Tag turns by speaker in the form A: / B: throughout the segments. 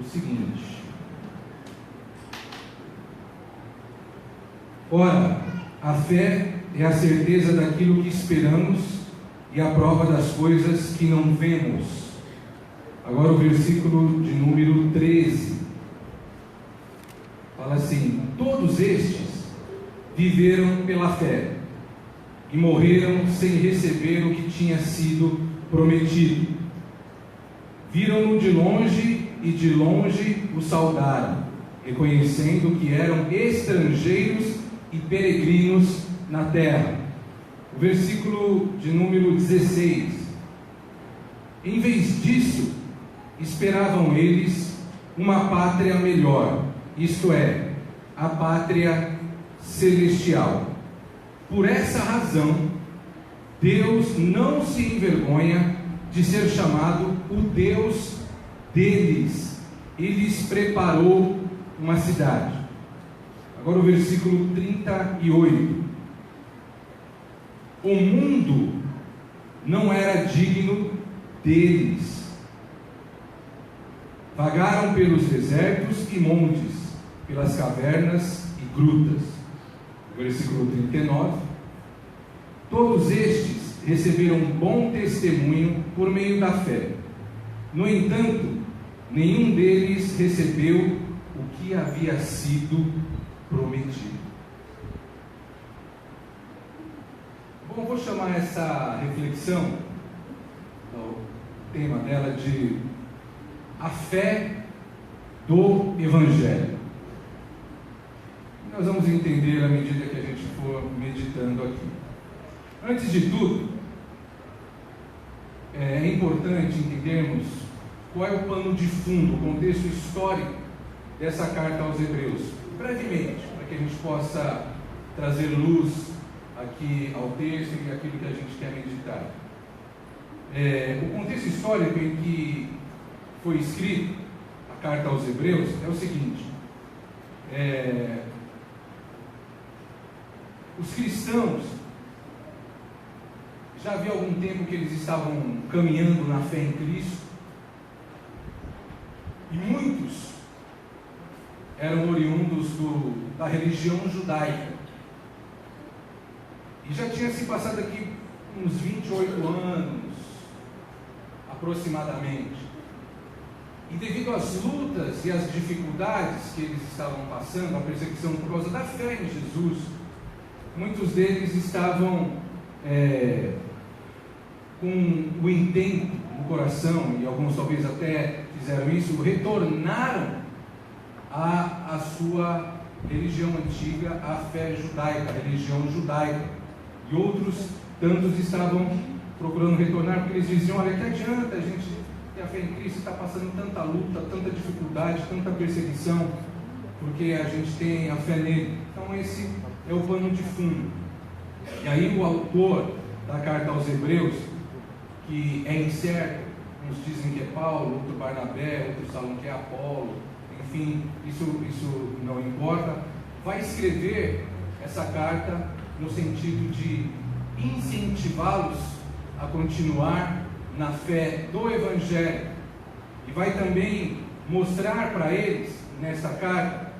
A: o seguinte: ora, a fé é a certeza daquilo que esperamos e a prova das coisas que não vemos. Agora o versículo de número 13 fala assim: todos estes viveram pela fé e morreram sem receber o que tinha sido prometido. Viram-no de longe e de longe o saudaram, reconhecendo que eram estrangeiros e peregrinos na terra. O versículo de número 16: em vez disso, esperavam eles uma pátria melhor, isto é, a pátria celestial. Por essa razão, Deus não se envergonha de ser chamado o Deus deles. Ele lhes preparou uma cidade. Agora o versículo 38. O mundo não era digno deles. Vagaram pelos desertos e montes, pelas cavernas e grutas. Versículo 39. Todos estes receberam bom testemunho por meio da fé. No entanto, nenhum deles recebeu o que havia sido prometido. Bom, vou chamar essa reflexão, o tema dela, de a fé do Evangelho. Nós vamos entender à medida que a gente for meditando aqui. Antes de tudo, é importante entendermos qual é o pano de fundo, o contexto histórico dessa carta aos Hebreus, brevemente, para que a gente possa trazer luz aqui ao texto e aquilo que a gente quer meditar. O contexto histórico em que foi escrito a carta aos Hebreus é o seguinte: os cristãos já havia algum tempo que eles estavam caminhando na fé em Cristo, e muitos eram oriundos da religião judaica, e já tinha se passado aqui uns 28 anos aproximadamente, e devido às lutas e às dificuldades que eles estavam passando, a perseguição por causa da fé em Jesus, muitos deles estavam com o intento no coração, e alguns talvez até fizeram isso, retornaram à sua religião antiga, à fé judaica, à religião judaica. E outros tantos estavam procurando retornar, porque eles diziam: olha, que adianta a gente ter a fé em Cristo, está passando tanta luta, tanta dificuldade, tanta perseguição, porque a gente tem a fé nele. Então esse é o pano de fundo. E aí o autor da carta aos Hebreus, que é incerto, uns dizem que é Paulo, outro Barnabé, outros falam que é Apolo, enfim, isso não importa, vai escrever essa carta no sentido de incentivá-los a continuar na fé do Evangelho, e vai também mostrar para eles, nessa carta,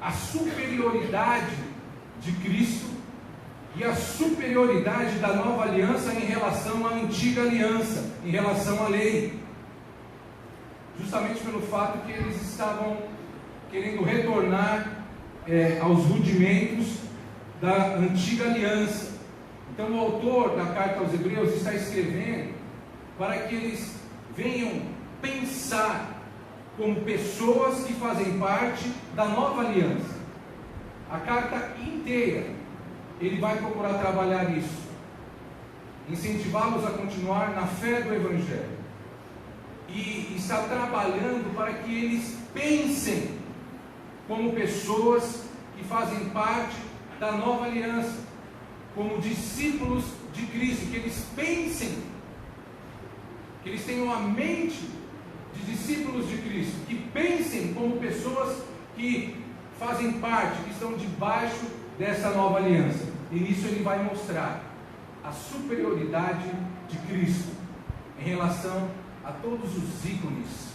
A: a superioridade de Cristo e a superioridade da nova aliança em relação à antiga aliança, em relação à lei, justamente pelo fato que eles estavam querendo retornar aos rudimentos da antiga aliança. Então o autor da carta aos Hebreus está escrevendo para que eles venham pensar como pessoas que fazem parte da nova aliança. A carta inteira ele vai procurar trabalhar isso, incentivá-los a continuar na fé do Evangelho, e está trabalhando para que eles pensem como pessoas que fazem parte da nova aliança, como discípulos de Cristo, que eles pensem, que eles tenham a mente de discípulos de Cristo, que pensem como pessoas que fazem parte, que estão debaixo dessa nova aliança. E nisso ele vai mostrar a superioridade de Cristo em relação a todos os ícones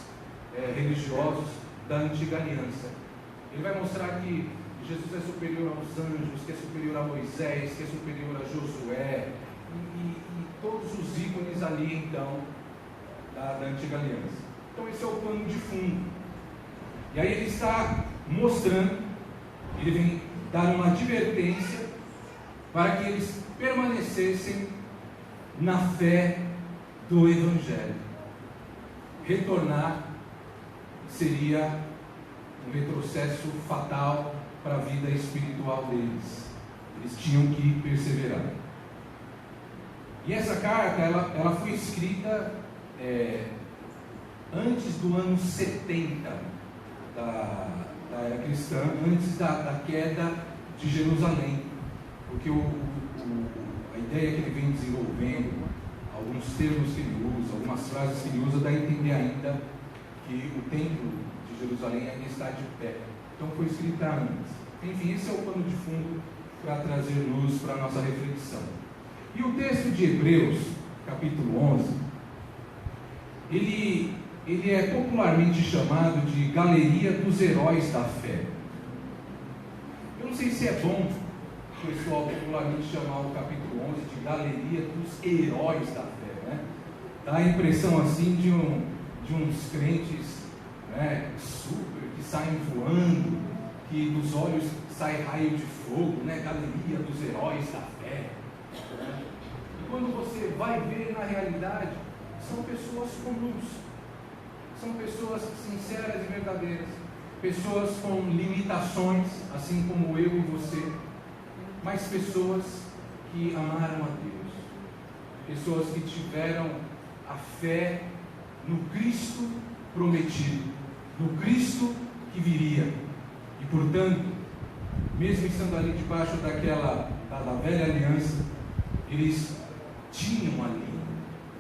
A: religiosos da antiga aliança. Ele vai mostrar que Jesus é superior aos anjos, que é superior a Moisés, que é superior a Josué, e todos os ícones ali, então, da antiga aliança. Então esse é o pano de fundo. E aí ele está mostrando, ele vem dar uma advertência para que eles permanecessem na fé do Evangelho. Retornar seria um retrocesso fatal para a vida espiritual deles. Eles tinham que perseverar. E essa carta, ela foi escrita antes do ano 70 da era cristã, antes da queda de Jerusalém, porque a ideia que ele vem desenvolvendo, alguns termos que ele usa, algumas frases que ele usa, dá a entender ainda que o templo de Jerusalém ainda está de pé. Então foi escrita antes. Enfim, esse é o pano de fundo para trazer luz para a nossa reflexão. E o texto de Hebreus, capítulo 11, ele é popularmente chamado de Galeria dos Heróis da Fé. Eu não sei se é bom o pessoal popularmente chamar o capítulo 11 de Galeria dos Heróis da Fé, né? Dá a impressão assim de uns crentes, né, super, que saem voando, que dos olhos sai raio de fogo, né? Galeria dos Heróis da Fé, né? E quando você vai ver na realidade, são pessoas comuns. São pessoas sinceras e verdadeiras, pessoas com limitações, assim como eu e você, mas pessoas que amaram a Deus, pessoas que tiveram a fé no Cristo prometido, no Cristo que viria, e portanto, mesmo estando ali debaixo da velha aliança, eles tinham ali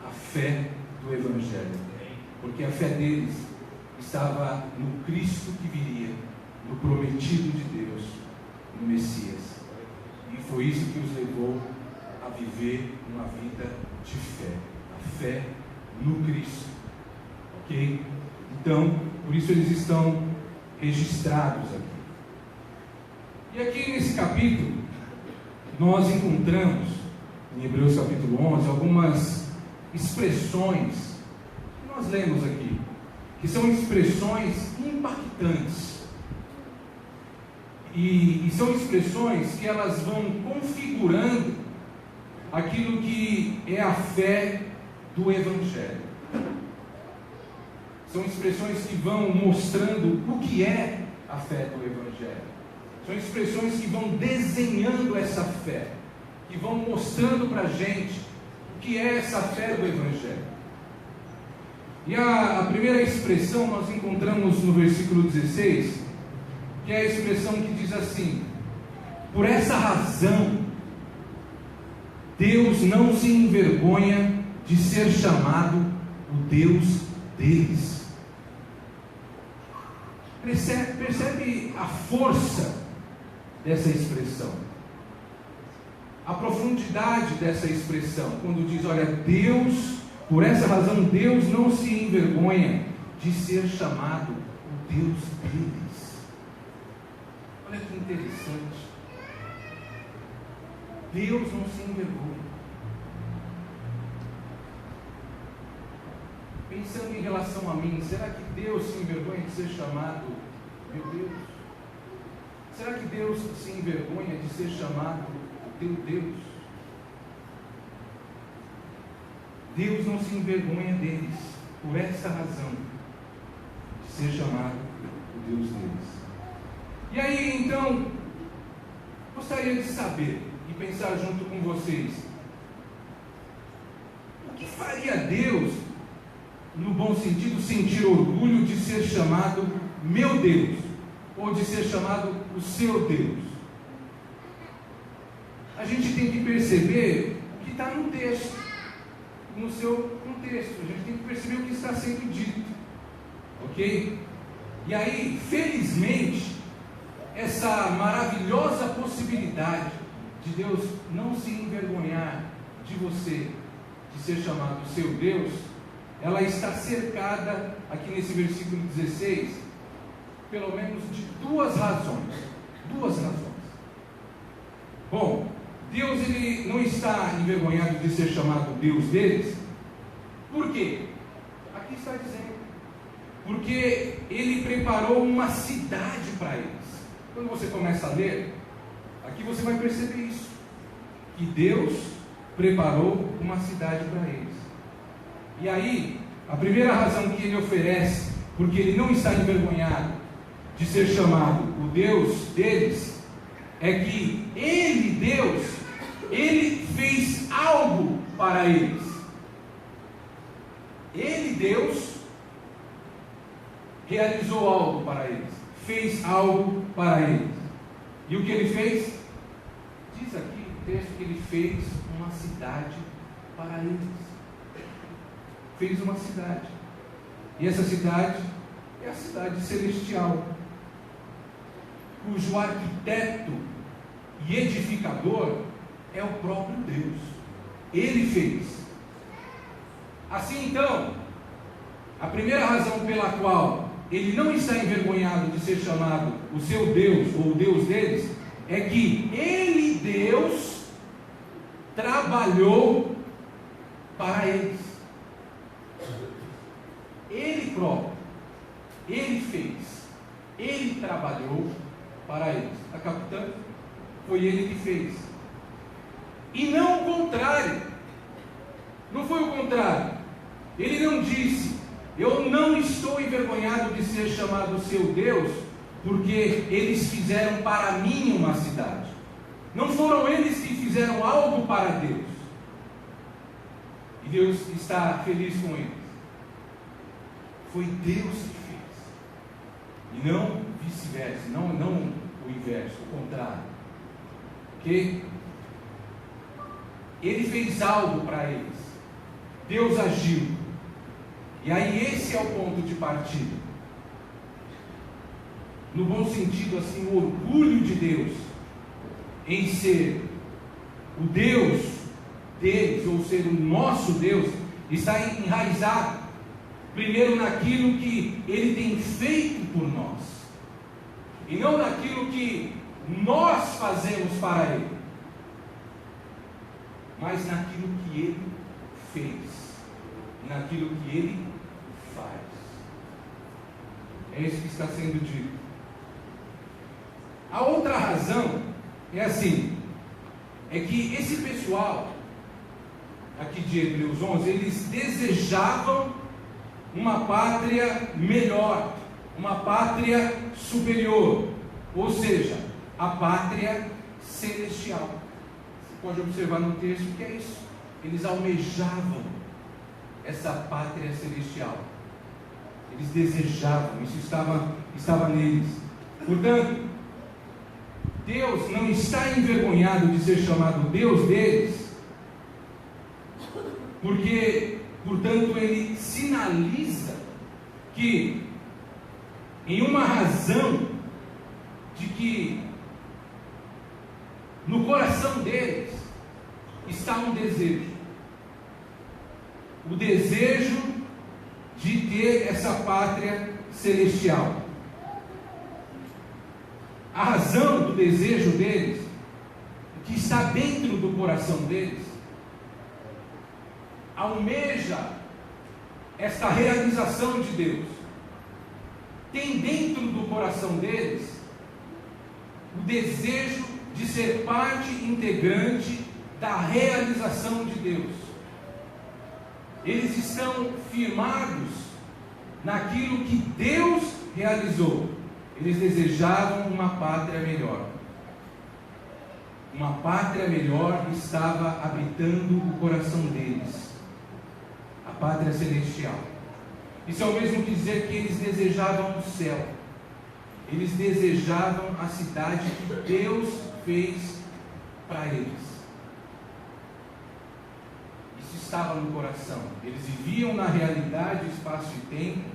A: a fé do Evangelho. Porque a fé deles estava no Cristo que viria, no prometido de Deus, no Messias. E foi isso que os levou a viver uma vida de fé. A fé no Cristo. Ok? Então, por isso eles estão registrados aqui. E aqui nesse capítulo, nós encontramos, em Hebreus capítulo 11, algumas expressões nós lemos aqui, que são expressões impactantes, e são expressões que elas vão configurando aquilo que é a fé do Evangelho. São expressões que vão mostrando o que é a fé do Evangelho. São expressões que vão desenhando essa fé, que vão mostrando para a gente o que é essa fé do Evangelho. E a primeira expressão nós encontramos no versículo 16, que é a expressão que diz assim: por essa razão, Deus não se envergonha de ser chamado o Deus deles. Percebe a força dessa expressão, a profundidade dessa expressão, quando diz, olha, Deus... Por essa razão, Deus não se envergonha de ser chamado o Deus deles. Olha que interessante. Deus não se envergonha. Pensando em relação a mim, será que Deus se envergonha de ser chamado meu Deus? Será que Deus se envergonha de ser chamado o teu Deus? Deus não se envergonha deles, por essa razão, de ser chamado o Deus deles. E aí, então, gostaria de saber e pensar junto com vocês, o que faria Deus, no bom sentido, sentir orgulho de ser chamado meu Deus, ou de ser chamado o seu Deus? A gente tem que perceber o que está no texto, no seu contexto. A gente tem que perceber o que está sendo dito, ok? E aí, felizmente, essa maravilhosa possibilidade de Deus não se envergonhar de você, de ser chamado seu Deus, ela está cercada, aqui nesse versículo 16, pelo menos de duas razões. Duas razões. Bom, Deus ele não está envergonhado de ser chamado Deus deles. Por quê? Aqui está dizendo. Porque Ele preparou uma cidade para eles. Quando você começa a ler, aqui você vai perceber isso. Que Deus preparou uma cidade para eles. E aí, a primeira razão que Ele oferece, porque Ele não está envergonhado de ser chamado o Deus deles, é que Ele, Deus, Ele fez algo para eles. Ele, Deus, realizou algo para eles, fez algo para eles. E o que Ele fez? Diz aqui o texto que Ele fez uma cidade para eles. Fez uma cidade. E essa cidade é a cidade celestial, cujo arquiteto e edificador é o próprio Deus. Ele fez. Assim então, a primeira razão pela qual Ele não está envergonhado de ser chamado o seu Deus, ou o Deus deles, é que Ele, Deus, trabalhou para eles. Ele próprio, Ele fez, Ele trabalhou para eles. Está captando? Foi Ele que fez. E não o contrário. Não foi o contrário. Ele não disse: eu não estou envergonhado de ser chamado seu Deus, porque eles fizeram para mim uma cidade. Não foram eles que fizeram algo para Deus. E Deus está feliz com eles. Foi Deus que fez. E não vice-versa, não o inverso, o contrário. Ok? Ele fez algo para eles. Deus agiu. E aí esse é o ponto de partida. No bom sentido, assim, o orgulho de Deus em ser o Deus deles, ou ser o nosso Deus, está enraizado primeiro naquilo que Ele tem feito por nós, e não naquilo que nós fazemos para Ele, mas naquilo que Ele fez, naquilo que Ele faz. É isso que está sendo dito. A outra razão é assim, é que esse pessoal aqui de Hebreus 11, eles desejavam uma pátria melhor, uma pátria superior, ou seja, a pátria celestial. Você pode observar no texto que é isso. Eles almejavam essa pátria celestial. Eles desejavam, isso estava neles. Portanto, Deus não está envergonhado de ser chamado Deus deles, porque, portanto, Ele sinaliza que, em uma razão de que no coração deles está um desejo, o desejo de ter essa pátria celestial. A razão do desejo deles, que está dentro do coração deles, almeja esta realização de Deus. Tem dentro do coração deles o desejo de ser parte integrante da realização de Deus. Eles estão firmados naquilo que Deus realizou. Eles desejavam uma pátria melhor. Uma pátria melhor estava habitando o coração deles. A pátria celestial. Isso é o mesmo que dizer que eles desejavam o céu. Eles desejavam a cidade que Deus fez para eles. Isso estava no coração. Eles viviam na realidade, espaço e tempo.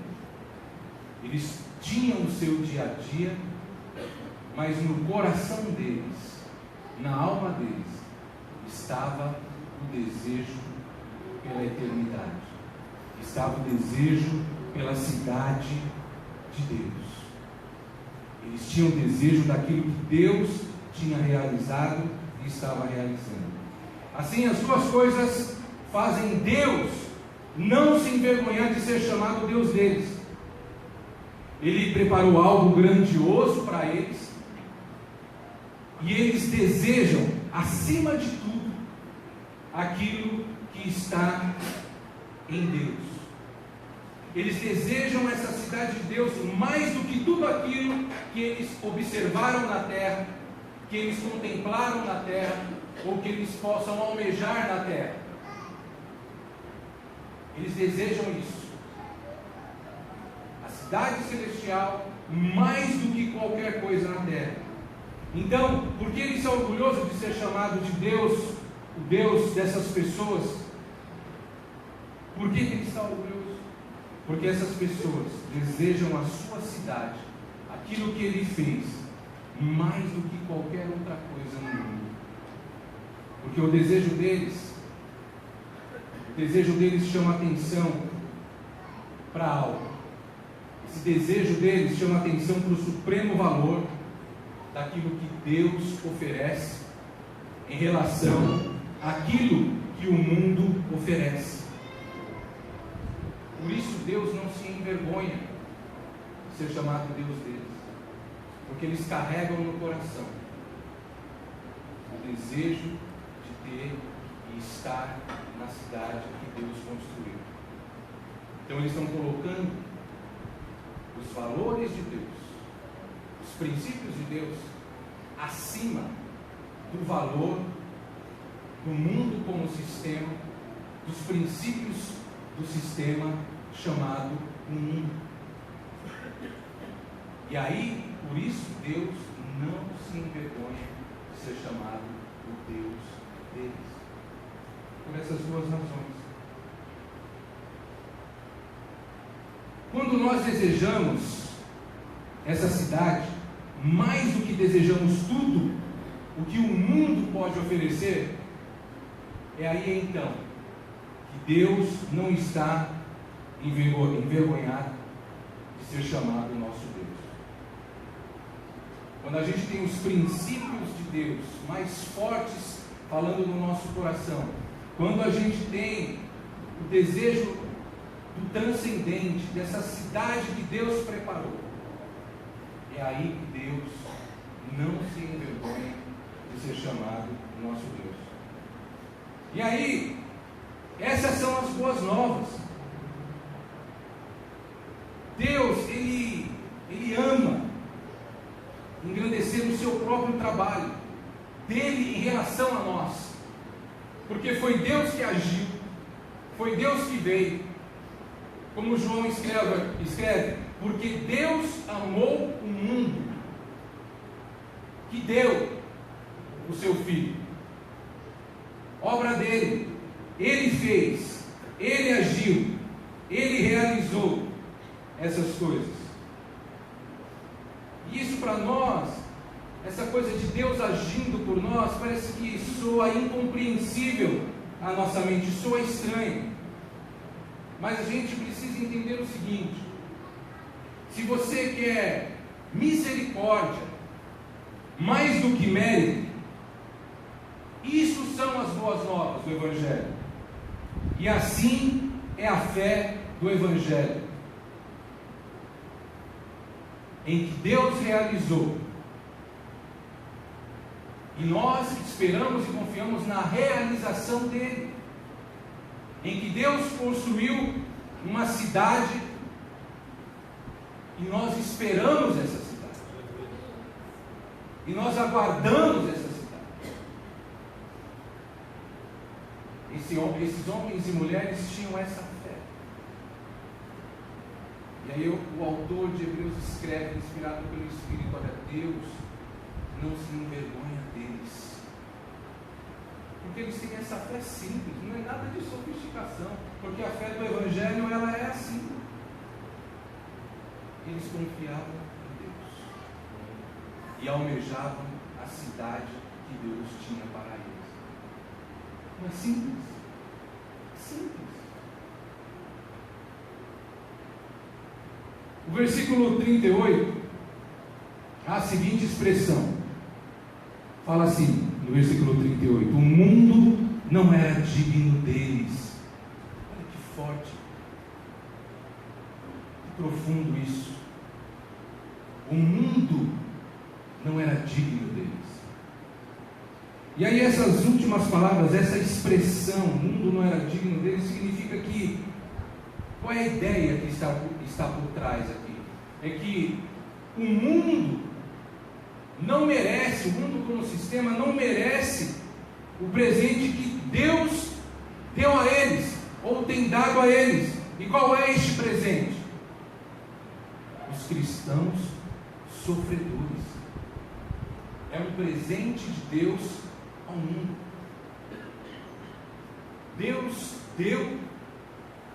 A: Eles tinham o seu dia a dia, mas no coração deles, na alma deles, estava o desejo pela eternidade. estava o desejo pela cidade de Deus. Eles tinham desejo daquilo que Deus tinha realizado e estava realizando. Assim, as duas coisas fazem Deus não se envergonhar de ser chamado Deus deles. Ele preparou algo grandioso para eles, e eles desejam, acima de tudo, aquilo que está em Deus. Eles desejam essa cidade de Deus mais do que tudo aquilo que eles observaram na terra, que eles contemplaram na terra, ou que eles possam almejar na terra. Eles desejam isso. A cidade celestial mais do que qualquer coisa na terra. Então, por que ele é orgulhoso de ser chamado de Deus, o Deus dessas pessoas? Por que ele está orgulhoso? Porque essas pessoas desejam a sua cidade, aquilo que ele fez, mais do que qualquer outra coisa no mundo. Porque o desejo deles chama atenção para algo. Esse desejo deles chama atenção para o supremo valor daquilo que Deus oferece em relação àquilo que o mundo oferece. Por isso Deus não se envergonha de ser chamado Deus deles, porque eles carregam no coração o desejo de ter e estar na cidade que Deus construiu. Então eles estão colocando os valores de Deus, os princípios de Deus, acima do valor do mundo como sistema, dos princípios do sistema chamado mundo. E aí, por isso, Deus não se envergonha de ser chamado o Deus deles. Por essas duas razões. Quando nós desejamos essa cidade, mais do que desejamos tudo o que o mundo pode oferecer, é aí então que Deus não está envergonhado de ser chamado nosso Deus. Quando a gente tem os princípios de Deus mais fortes falando no nosso coração, quando a gente tem o desejo do transcendente, dessa cidade que Deus preparou, é aí que Deus não se envergonha de ser chamado nosso Deus. E aí, essas são as boas novas. Deus, Ele ama engrandecer o seu próprio trabalho dele em relação a nós, porque foi Deus que agiu, foi Deus que veio, como João escreve, porque Deus amou o mundo, que deu o seu Filho, obra dele, ele fez, ele agiu, ele realizou essas coisas. E isso para nós, essa coisa de Deus agindo por nós, parece que soa incompreensível à nossa mente, soa estranho. Mas a gente precisa entender o seguinte: se você quer misericórdia mais do que mérito, isso são as boas novas do Evangelho. E assim é a fé do Evangelho, em que Deus realizou, e nós esperamos e confiamos na realização dele, em que Deus construiu uma cidade e nós esperamos essa cidade, e nós aguardamos essa cidade. Esses homens e mulheres tinham essa fé. E aí o autor de Hebreus escreve, inspirado pelo Espírito: olha, Deus não se envergonha deles, porque eles têm essa fé simples, não é nada de sofisticação, porque a fé do Evangelho, ela é assim. Eles confiavam em Deus e almejavam a cidade que Deus tinha para eles. Não é simples? Simples. O versículo 38, a seguinte expressão, fala assim, no versículo 38, o mundo não era digno deles. Olha que forte, que profundo isso. O mundo não era digno deles. E aí essas últimas palavras, essa expressão, o mundo não era digno deles, significa que, qual é a ideia que está por trás aqui? É que o mundo não merece, o mundo como sistema não merece o presente que Deus deu a eles, ou tem dado a eles. E qual é este presente? Os cristãos sofredores. É um presente de Deus ao mundo. Deus deu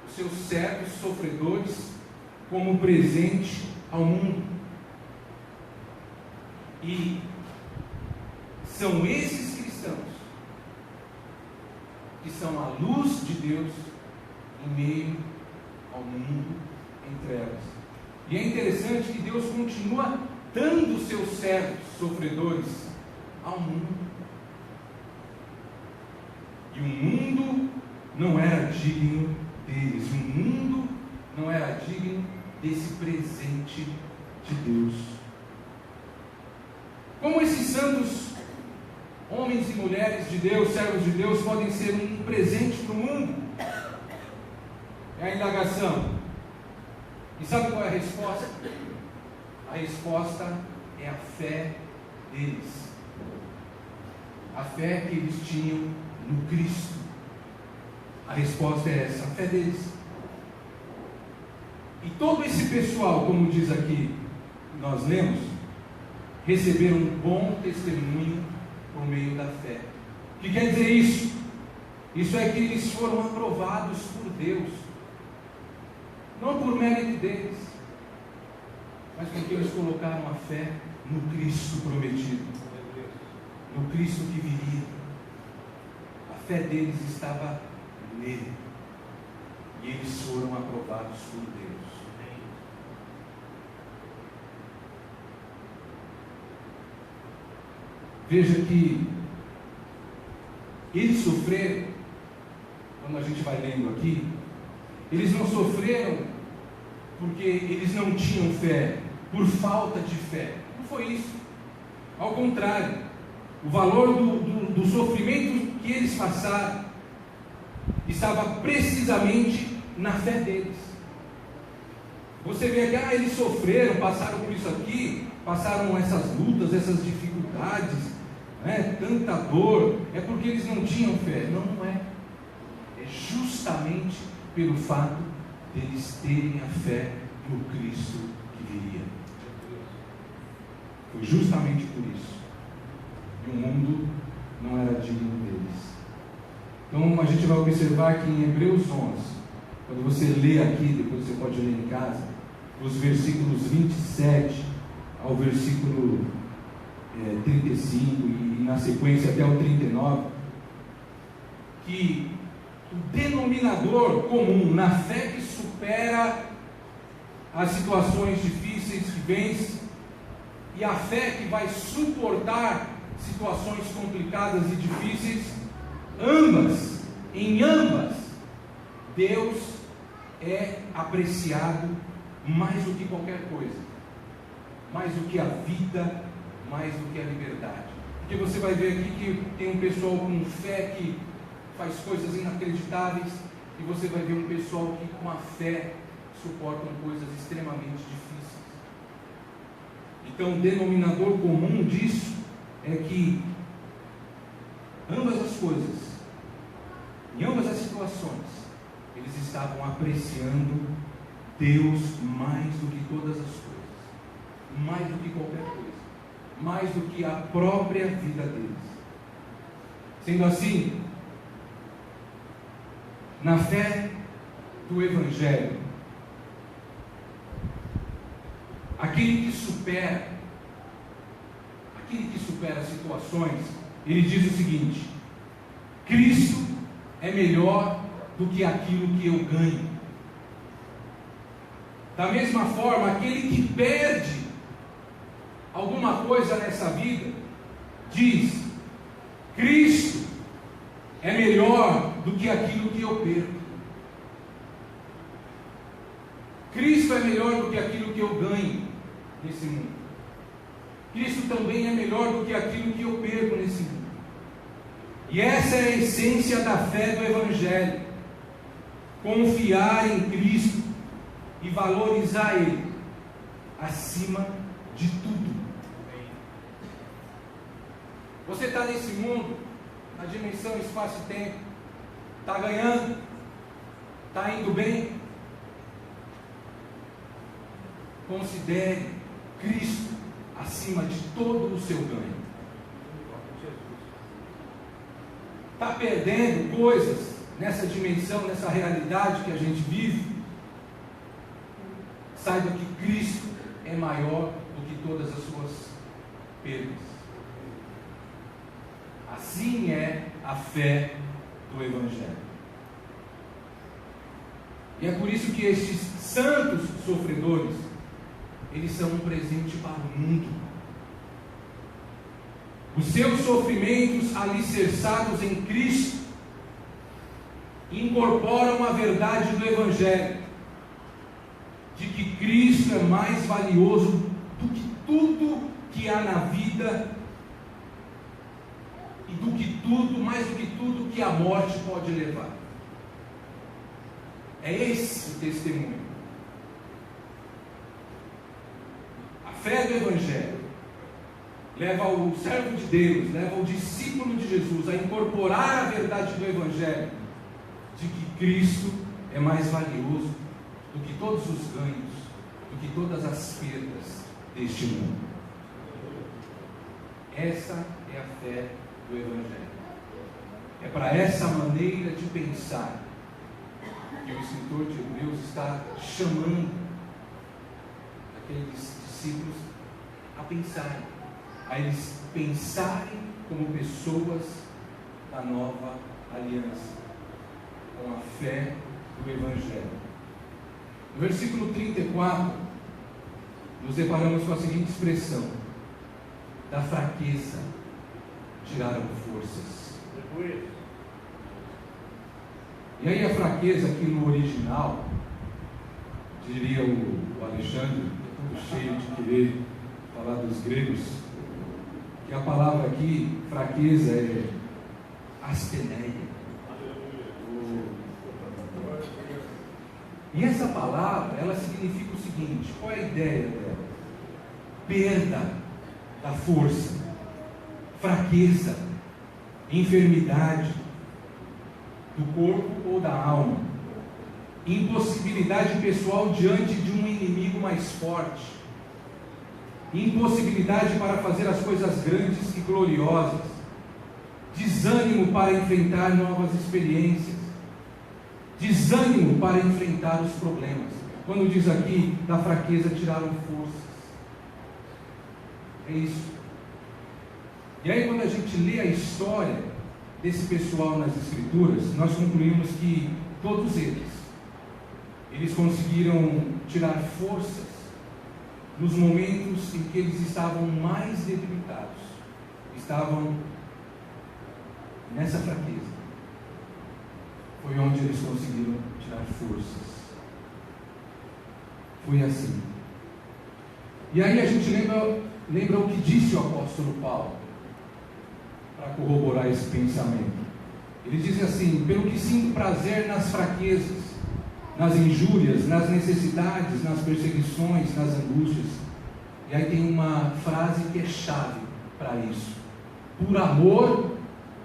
A: os seus servos sofredores como presente ao mundo. E são esses cristãos que são a luz de Deus em meio ao mundo em trevas. E é interessante que Deus continua dando os seus servos sofredores ao mundo. E o mundo não era digno deles. O mundo não era digno desse presente de Deus. Como esses santos homens e mulheres de Deus, servos de Deus, podem ser um presente para o mundo? É a indagação. E sabe qual é a resposta? A resposta é a fé deles. A fé que eles tinham no Cristo. A resposta é essa, a fé deles. E todo esse pessoal, como diz aqui, nós lemos, receberam um bom testemunho por meio da fé. O que quer dizer isso? Isso é que eles foram aprovados por Deus, não por mérito deles, mas porque eles colocaram a fé no Cristo prometido, no Cristo que viria. A fé deles estava nele, e eles foram aprovados por Deus. Veja que eles sofreram, quando a gente vai lendo aqui, eles não sofreram porque eles não tinham fé, por falta de fé. Não foi isso. Ao contrário, o valor do sofrimento que eles passaram estava precisamente na fé deles. Você vê que eles sofreram, passaram por isso aqui, passaram essas lutas, essas dificuldades, tanta dor, é porque eles não tinham fé. Não, não é. É justamente pelo fato de eles terem a fé no Cristo que viria. Foi justamente por isso. E o mundo não era digno deles. Então a gente vai observar que em Hebreus 11, quando você lê aqui, depois você pode ler em casa, os versículos 27 ao versículo 35 e na sequência até o 39, que o denominador comum na fé que supera as situações difíceis que vence, e a fé que vai suportar situações complicadas e difíceis, em ambas, Deus é apreciado mais do que qualquer coisa, mais do que a vida, mais do que a liberdade. Porque você vai ver aqui que tem um pessoal com fé que faz coisas inacreditáveis, e você vai ver um pessoal que com a fé suportam coisas extremamente difíceis. Então o denominador comum disso é que ambas as coisas, em ambas as situações, eles estavam apreciando Deus mais do que todas as coisas, mais do que qualquer coisa, mais do que a própria vida deles. Sendo assim, na fé do Evangelho, aquele que supera situações, ele diz o seguinte: Cristo é melhor do que aquilo que eu ganho. Da mesma forma, aquele que perde alguma coisa nessa vida, diz: Cristo é melhor do que aquilo que eu perco. Cristo é melhor do que aquilo que eu ganho nesse mundo. Cristo também é melhor do que aquilo que eu perco nesse mundo. E essa é a essência da fé do Evangelho: confiar em Cristo e valorizar Ele acima de tudo. Você está nesse mundo, na dimensão espaço e tempo, está ganhando, está indo bem. Considere Cristo acima de todo o seu ganho. Está perdendo coisas nessa dimensão, nessa realidade que a gente vive? Saiba que Cristo é maior do que todas as suas perdas. Assim é a fé do Evangelho. E é por isso que estes santos sofredores, eles são um presente para o mundo. Os seus sofrimentos alicerçados em Cristo incorporam a verdade do Evangelho, de que Cristo é mais valioso do que tudo que há na vida e do que tudo, mais do que tudo que a morte pode levar. É esse o testemunho. A fé do Evangelho leva o servo de Deus, leva o discípulo de Jesus a incorporar a verdade do Evangelho, de que Cristo é mais valioso do que todos os ganhos, do que todas as perdas deste mundo. Essa é a fé do Evangelho. É para essa maneira de pensar que o escritor de Hebreus está chamando aqueles discípulos a pensarem, a eles pensarem como pessoas da nova aliança, com a fé do Evangelho. No versículo 34, nos deparamos com a seguinte expressão: da fraqueza tiraram forças. E aí a fraqueza aqui no original, diria o Alexandre, todo cheio de querer falar dos gregos, que a palavra aqui, fraqueza, é asteneia. E essa palavra, ela significa o seguinte: qual é a ideia dela? Perda da força, fraqueza, enfermidade do corpo ou da alma, impossibilidade pessoal diante de um inimigo mais forte, impossibilidade para fazer as coisas grandes e gloriosas, desânimo para enfrentar novas experiências, desânimo para enfrentar os problemas. Quando diz aqui, da fraqueza tiraram forças, é isso. E aí quando a gente lê a história desse pessoal nas Escrituras, nós concluímos que todos eles conseguiram tirar forças nos momentos em que eles estavam mais debilitados, estavam nessa fraqueza. Foi onde eles conseguiram tirar forças. Foi assim. E aí a gente lembra o que disse o apóstolo Paulo, para corroborar esse pensamento. Ele diz assim: pelo que sinto prazer nas fraquezas, nas injúrias, nas necessidades, nas perseguições, nas angústias. E aí tem uma frase que é chave para isso: por amor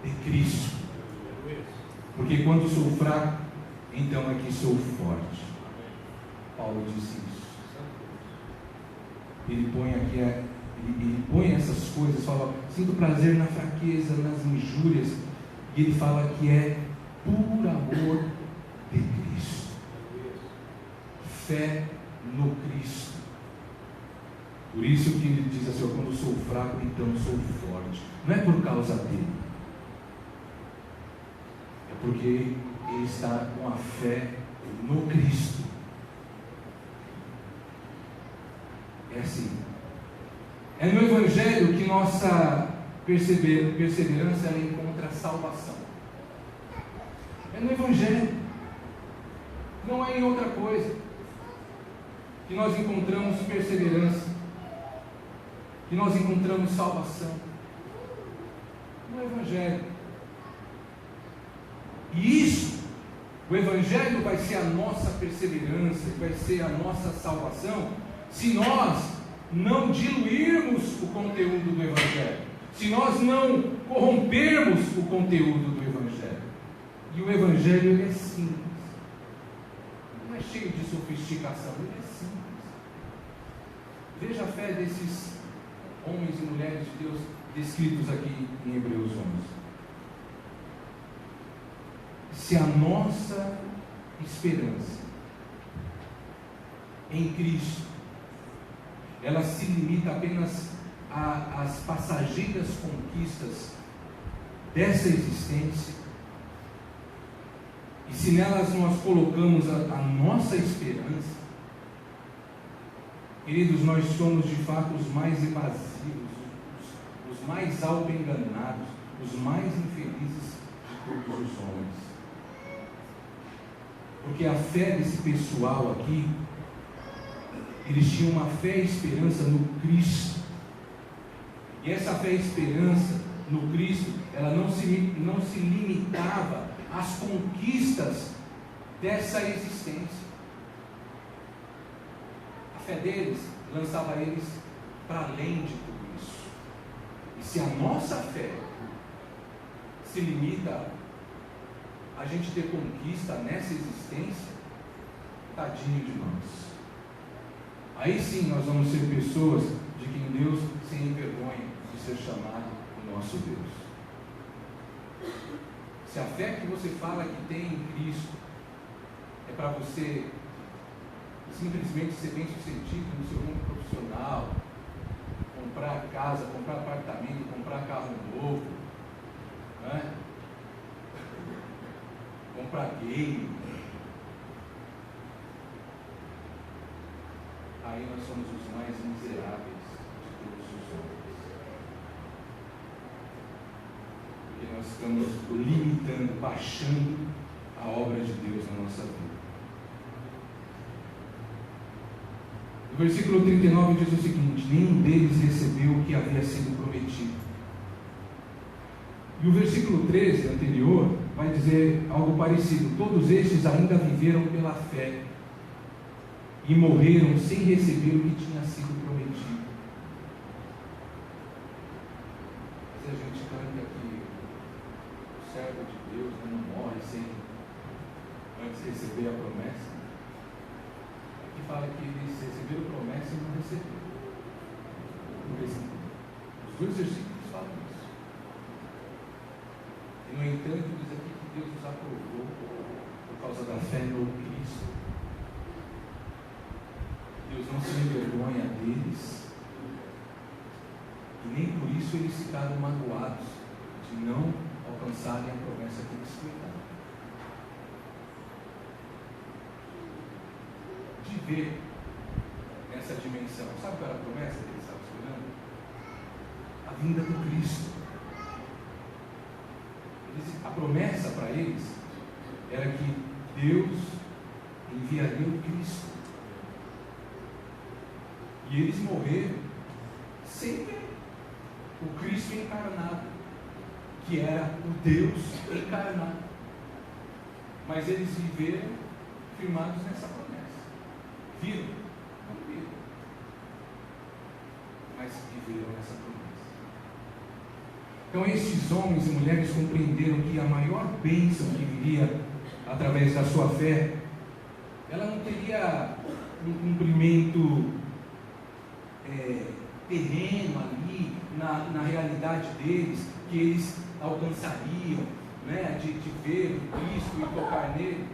A: de Cristo. Porque quando sou fraco, então é que sou forte. Paulo disse isso. Ele põe aqui, ele põe essas coisas, fala: sinto prazer na fraqueza, nas injúrias. E ele fala que é por amor de Cristo. Fé no Cristo. Por isso que ele diz assim: quando sou fraco, então sou forte. Não é por causa dele, é porque ele está com a fé no Cristo. É assim. É no Evangelho que nossa perseverança ela encontra salvação. É no Evangelho. Não é em outra coisa que nós encontramos perseverança, que nós encontramos salvação. No Evangelho. E isso, o Evangelho vai ser a nossa perseverança, vai ser a nossa salvação, se nós não diluirmos o conteúdo do Evangelho, se nós não corrompermos o conteúdo do Evangelho. E o Evangelho ele é simples, não é cheio de sofisticação, ele é simples. Veja a fé desses homens e mulheres de Deus descritos aqui em Hebreus 11. Se a nossa esperança em Cristo ela se limita apenas às passageiras conquistas dessa existência, e se nelas nós colocamos a nossa esperança, queridos, nós somos de fato os mais evasivos, os mais autoenganados, os mais infelizes de todos os homens. Porque a fé desse pessoal aqui, eles tinham uma fé e esperança no Cristo. E essa fé e esperança no Cristo, ela não se limitava às conquistas dessa existência. A fé deles lançava eles para além de tudo isso. E se a nossa fé se limita a gente ter conquista nessa existência, tadinho de nós. Aí sim nós vamos ser pessoas de quem Deus se envergonha de ser chamado o nosso Deus. Se a fé que você fala que tem em Cristo é para você simplesmente ser bem sucedido no seu mundo profissional, comprar casa, comprar apartamento, comprar carro novo, né? Comprar game, aí nós somos os mais miseráveis de todos os homens, porque nós estamos limitando, baixando a obra de Deus na nossa vida. O versículo 39 diz o seguinte: nenhum deles recebeu o que havia sido prometido. E o versículo 13 anterior vai dizer algo parecido: todos estes ainda viveram pela fé e morreram sem receber o que tinha sido prometido. Mas a gente canta que o servo de Deus não morre sem antes receber a promessa. Aqui fala que eles receberam a promessa e não receberam. Os dois versículos falam isso. E, no entanto, diz aqui que Deus os aprovou por causa da fé no Cristo. Deus não se envergonha deles, e nem por isso eles ficaram magoados de não alcançarem a promessa que eles cuidaram. De ver nessa dimensão, sabe qual era a promessa que eles estavam esperando? A vinda do Cristo. A promessa para eles era que Deus enviaria o Cristo. E eles morreram sem ver o Cristo encarnado, que era o Deus encarnado. Mas eles viveram firmados nessa promessa. Viram? Não viram. Mas viveram nessa promessa. Então estes homens e mulheres compreenderam que a maior bênção que viria através da sua fé, ela não teria um cumprimento terreno ali, na realidade deles, que eles alcançariam, né, de ver o Cristo e tocar nele.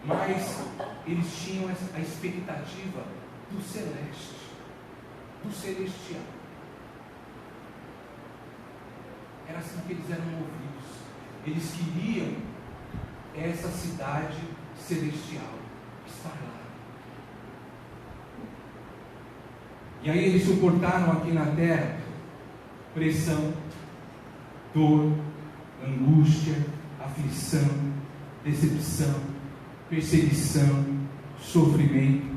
A: Mas eles tinham a expectativa do celeste, do celestial. Era assim que eles eram movidos. Eles queriam essa cidade celestial estar lá. E aí eles suportaram aqui na terra pressão, dor, angústia, aflição, decepção, perseguição, sofrimento.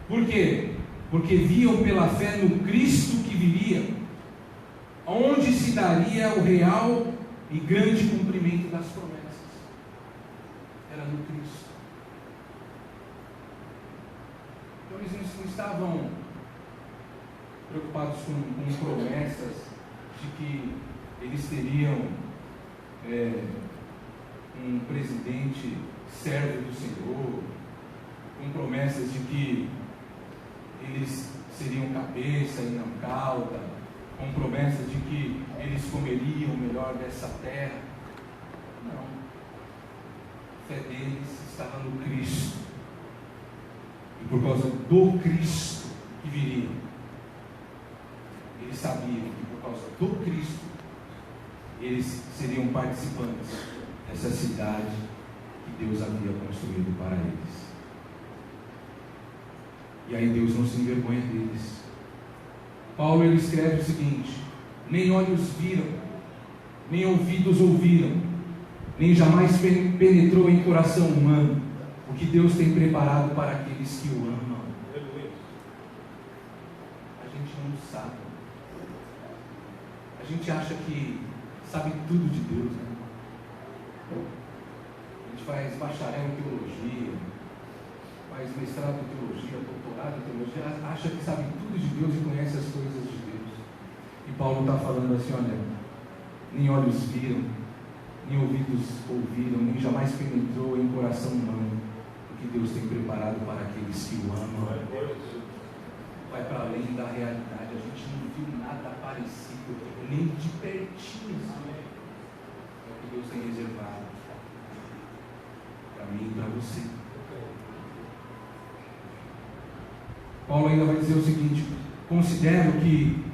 A: Por quê? Porque viam pela fé no Cristo que viria, onde se daria o real e grande cumprimento das promessas. Era no Cristo. Então eles não estavam preocupados com promessas de que eles teriam um presidente servo do Senhor, com promessas de que eles seriam cabeça e não cauda, com promessas de que eles comeriam o melhor dessa terra. Não. A fé deles estava no Cristo. E por causa do Cristo que viria, eles sabiam que por causa do Cristo eles seriam participantes dessa cidade que Deus havia construído para eles. E aí Deus não se envergonha deles. Paulo ele escreve o seguinte: nem olhos viram, nem ouvidos ouviram, nem jamais penetrou em coração humano o que Deus tem preparado para aqueles que o amam. A gente não sabe. A gente acha que sabe tudo de Deus, né? A gente faz bacharel em teologia, faz mestrado em teologia, doutorado em teologia, acha que sabe tudo de Deus e conhece as coisas de Deus. E Paulo está falando assim: olha, nem olhos viram, nem ouvidos ouviram, nem jamais penetrou em coração humano o que Deus tem preparado para aqueles que o amam. Vai para além da realidade. A gente não viu nada parecido, nem de pertinho. É o que Deus tem reservado para mim e para você. Paulo ainda vai dizer o seguinte: considero que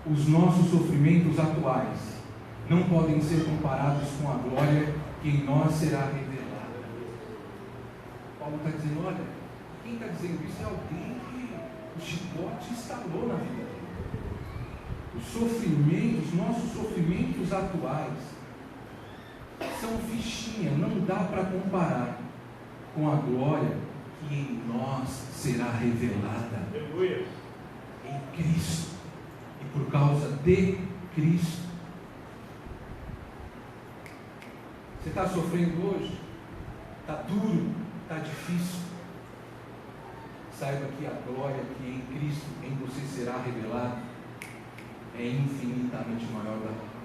A: os nossos sofrimentos atuais não podem ser comparados com a glória que em nós será revelada. Paulo está dizendo: olha, quem está dizendo isso é alguém que o chicote instalou na vida dele. Os sofrimentos, nossos sofrimentos atuais são fichinha, não dá para comparar com a glória que em nós será revelada. Aleluia. Em Cristo e por causa de Cristo. Você está sofrendo hoje? Está duro? Está difícil? Saiba que a glória que em Cristo em você será revelada é infinitamente maior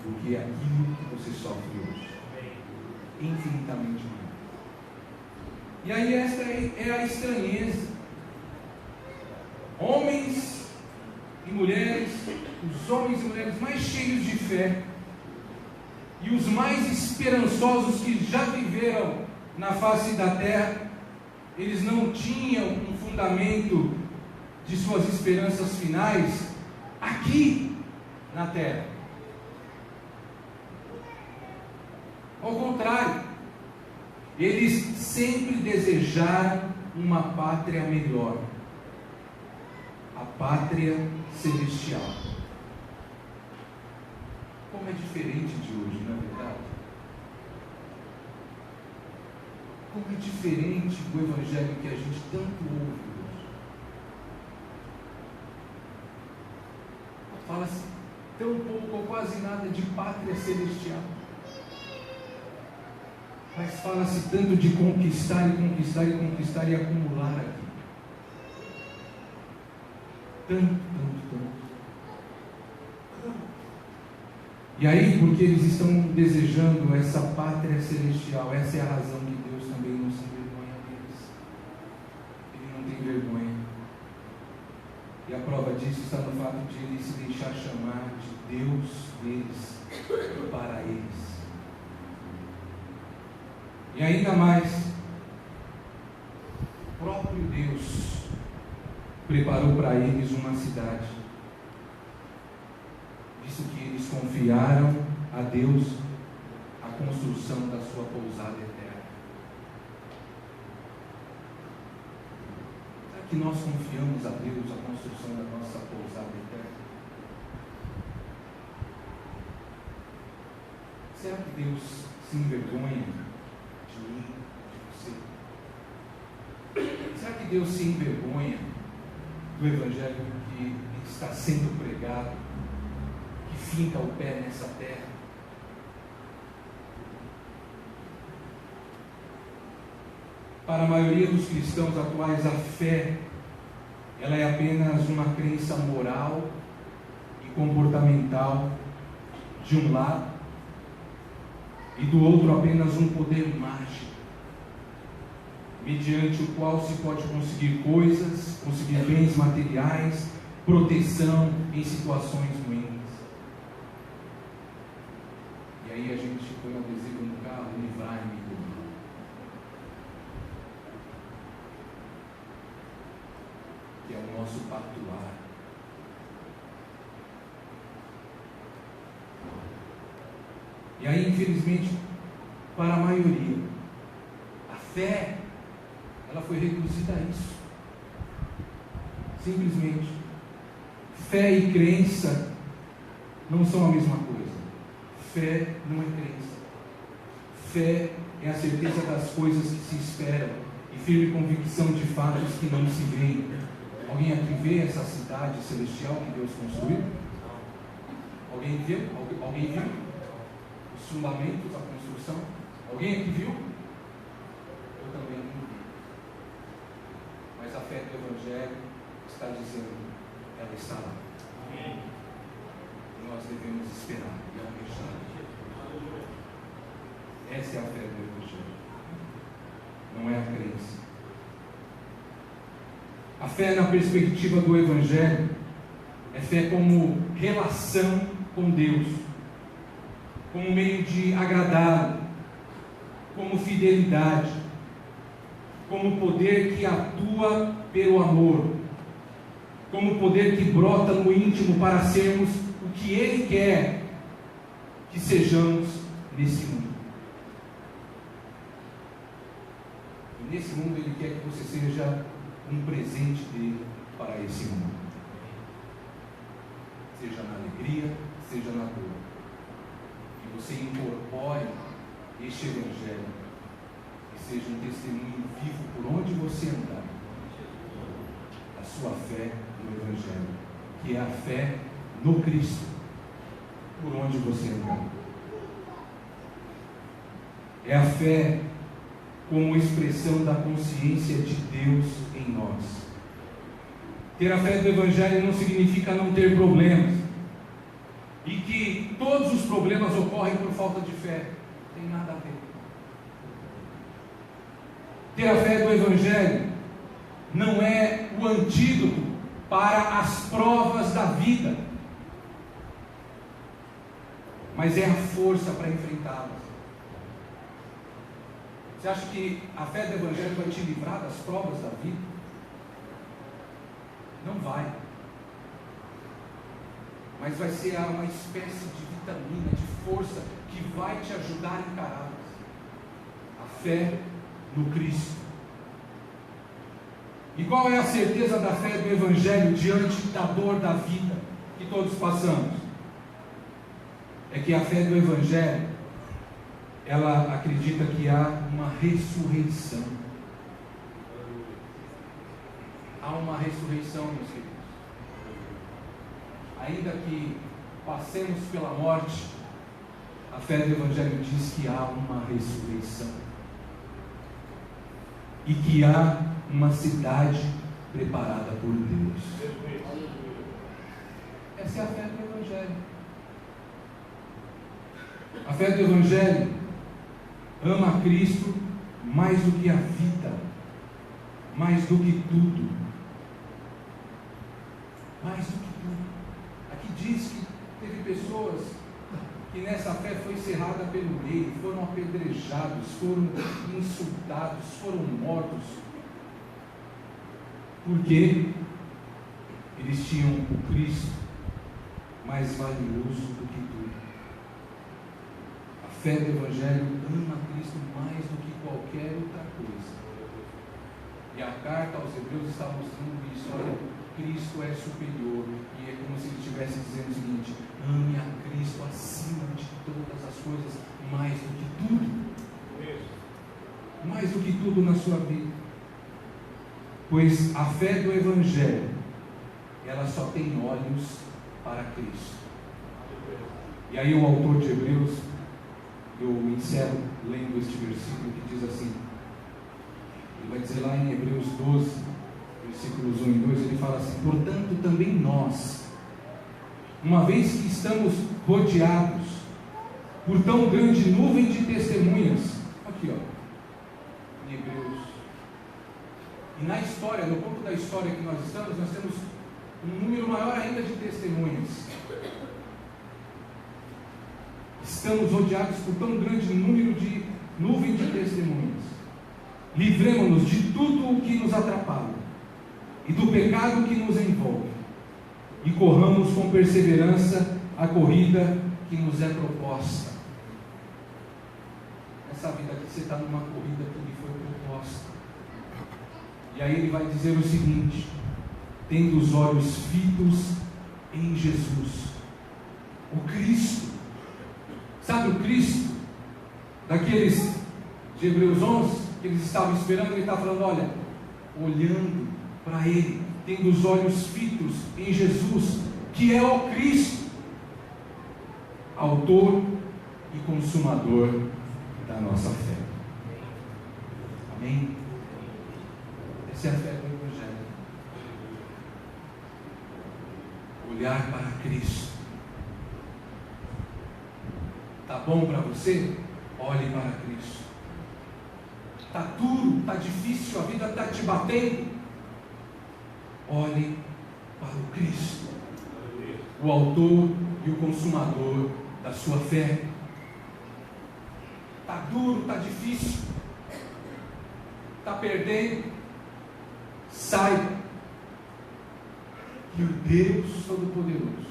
A: do que aquilo que você sofre hoje. Infinitamente maior. E aí esta é a estranheza. Homens e mulheres, os homens e mulheres mais cheios de fé e os mais esperançosos que já viveram na face da terra, eles não tinham um fundamento de suas esperanças finais aqui na terra. Ao contrário, eles sempre desejaram uma pátria melhor, a pátria celestial. Como é diferente de hoje, não é verdade? Como é diferente o evangelho que a gente tanto ouve hoje. Fala-se tão pouco ou quase nada de pátria celestial. Mas fala-se tanto de conquistar e conquistar e conquistar e acumular aqui. Tanto. E aí, porque eles estão desejando essa pátria celestial, essa é a razão que Deus também não se envergonha deles. Ele não tem vergonha. E a prova disso está no fato de ele se deixar chamar de Deus deles e para eles. E ainda mais, o próprio Deus preparou para eles uma cidade, visto que eles confiaram a Deus a construção da sua pousada eterna. Sabe que nós confiamos a Deus a construção da nossa pousada eterna? Será que Deus se envergonha de mim, de você? Será que Deus se envergonha do Evangelho que está sendo pregado, que finca o pé nessa terra? Para a maioria dos cristãos atuais, a fé, ela é apenas uma crença moral e comportamental de um lado, e do outro apenas um poder mágico, mediante o qual se pode conseguir coisas, conseguir bens materiais, proteção em situações ruins. E aí a gente põe um adesivo no carro, livrai-me do mal. Que é o nosso pactuar. E aí, infelizmente, para a maioria, a fé, ela foi reduzida a isso. Simplesmente. Fé e crença não são a mesma coisa. Fé não é crença. Fé é a certeza das coisas que se esperam e firme convicção de fatos que não se veem. Alguém aqui vê essa cidade celestial que Deus construiu? Alguém viu? Alguém viu? Os fundamentos da construção? Alguém aqui viu? Eu também não vi. Mas a fé do Evangelho está dizendo, ela está lá. E nós devemos esperar e almejar. Essa é a fé do Evangelho. Não é a crença. A fé na perspectiva do Evangelho é fé como relação com Deus, como meio de agradá-lo, como fidelidade, como poder que atua pelo amor, como poder que brota no íntimo para sermos o que Ele quer que sejamos nesse mundo. E nesse mundo Ele quer que você seja um presente dele para esse mundo. Seja na alegria, seja na dor. Que você incorpore este Evangelho e seja um testemunho vivo por onde você andar. A sua fé no Evangelho, que é a fé no Cristo, por onde você andar. É a fé como expressão da consciência de Deus em nós. Ter a fé do Evangelho não significa não ter problemas, e que todos os problemas ocorrem por falta de fé. Não tem nada a ver. Ter a fé do Evangelho não é o antídoto para as provas da vida, mas é a força para enfrentá-las. Você acha que a fé do Evangelho vai te livrar das provas da vida? Não vai. Mas vai ser uma espécie de vitamina, de força, que vai te ajudar a encará-las. A fé no Cristo. E qual é a certeza da fé do Evangelho diante da dor da vida que todos passamos? É que a fé do Evangelho, ela acredita que há uma ressurreição. Há uma ressurreição, meus queridos. Ainda que passemos pela morte, a fé do Evangelho diz que há uma ressurreição. E que há uma cidade preparada por Deus. Essa é a fé do Evangelho. A fé do Evangelho ama a Cristo mais do que a vida, mais do que tudo. Mais do que tudo. Aqui diz que teve pessoas que nessa fé foi cerrada pelo meio, foram apedrejados, foram insultados, foram mortos, porque eles tinham o Cristo mais valioso do que tudo. A fé do Evangelho ama Cristo mais do que qualquer outra coisa. E a carta aos Hebreus está mostrando isso. Olha, Cristo é superior. E é como se ele estivesse dizendo o seguinte: ame a Cristo acima de todas as coisas, mais do que tudo. Mais do que tudo na sua vida. Pois a fé do Evangelho, ela só tem olhos para Cristo. E aí o autor de Hebreus, eu encerro lendo este versículo que diz assim, ele vai dizer lá em Hebreus 12, versículos 1 e 2, ele fala assim: portanto também nós, uma vez que estamos rodeados por tão grande nuvem de testemunhas, aqui ó, em Hebreus, e na história, no ponto da história que nós estamos, nós temos um número maior ainda de testemunhas. Estamos rodeados por tão grande número de nuvem de testemunhas. Livremos-nos de tudo o que nos atrapalha e do pecado que nos envolve, e corramos com perseverança a corrida que nos é proposta. Nessa vida aqui você está numa corrida que lhe foi proposta. E aí ele vai dizer o seguinte: tendo os olhos fitos em Jesus, o Cristo. Sabe o Cristo daqueles de Hebreus 11 que eles estavam esperando? Ele está falando: olha, olhando para Ele, tendo os olhos fitos em Jesus, que é o Cristo, autor e consumador da nossa fé. Amém? Essa é a fé do Evangelho. Olhar para Cristo. Está bom para você? Olhe para Cristo. Está duro, está difícil, a vida está te batendo. Olhe para o Cristo, o autor e o consumador da sua fé. Está duro, está difícil, está perdendo. Saiba que o Deus Todo-Poderoso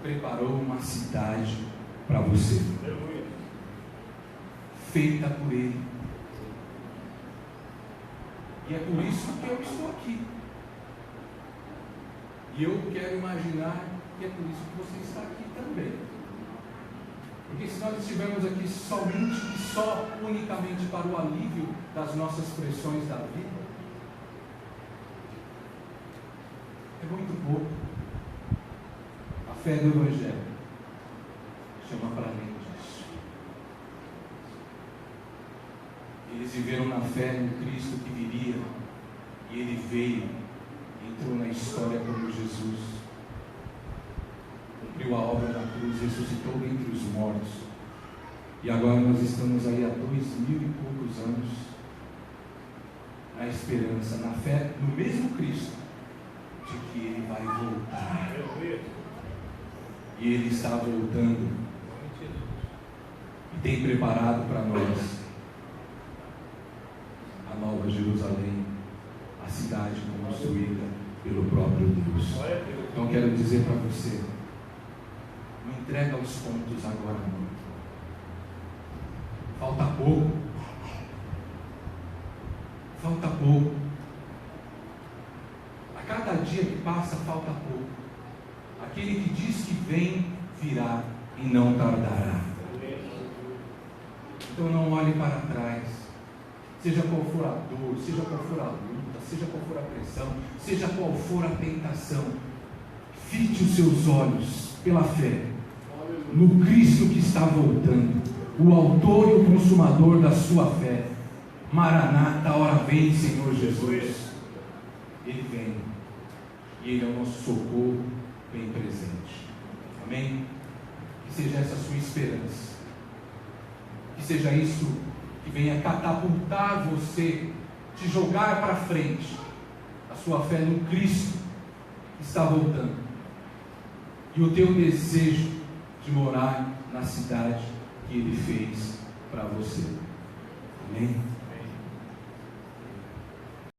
A: preparou uma cidade para você, feita por Ele. E é por isso que eu estou aqui. E eu quero imaginar que é por isso que você está aqui também. Porque se nós estivermos aqui somente e só unicamente para o alívio das nossas pressões da vida, é muito pouco. A fé do Evangelho chama para além disso. Eles viveram na fé no Cristo que viria, e Ele veio, entrou na história como Jesus, cumpriu a obra da cruz, ressuscitou dentre os mortos, e agora nós estamos aí há 2000 e poucos anos na esperança, na fé no mesmo Cristo, de que Ele vai voltar. E Ele está voltando e tem preparado para nós a Nova Jerusalém, a cidade construída pelo próprio Deus. Então quero dizer para você: não entrega os pontos agora não. Falta pouco. Falta pouco. A cada dia que passa falta pouco. Aquele que diz que vem, virá e não tardará. Então não olhe para trás. Seja qual for a dor, seja qual for a luta, seja qual for a pressão, seja qual for a tentação, fite os seus olhos pela fé no Cristo que está voltando, o autor e o consumador da sua fé. Maranata, a hora vem, Senhor Jesus. Ele vem, e Ele é o nosso socorro bem presente. Amém? Que seja essa a sua esperança, que seja isso que venha catapultar você, te jogar para frente, a sua fé no Cristo que está voltando, e o teu desejo de morar na cidade que Ele fez para você. Amém?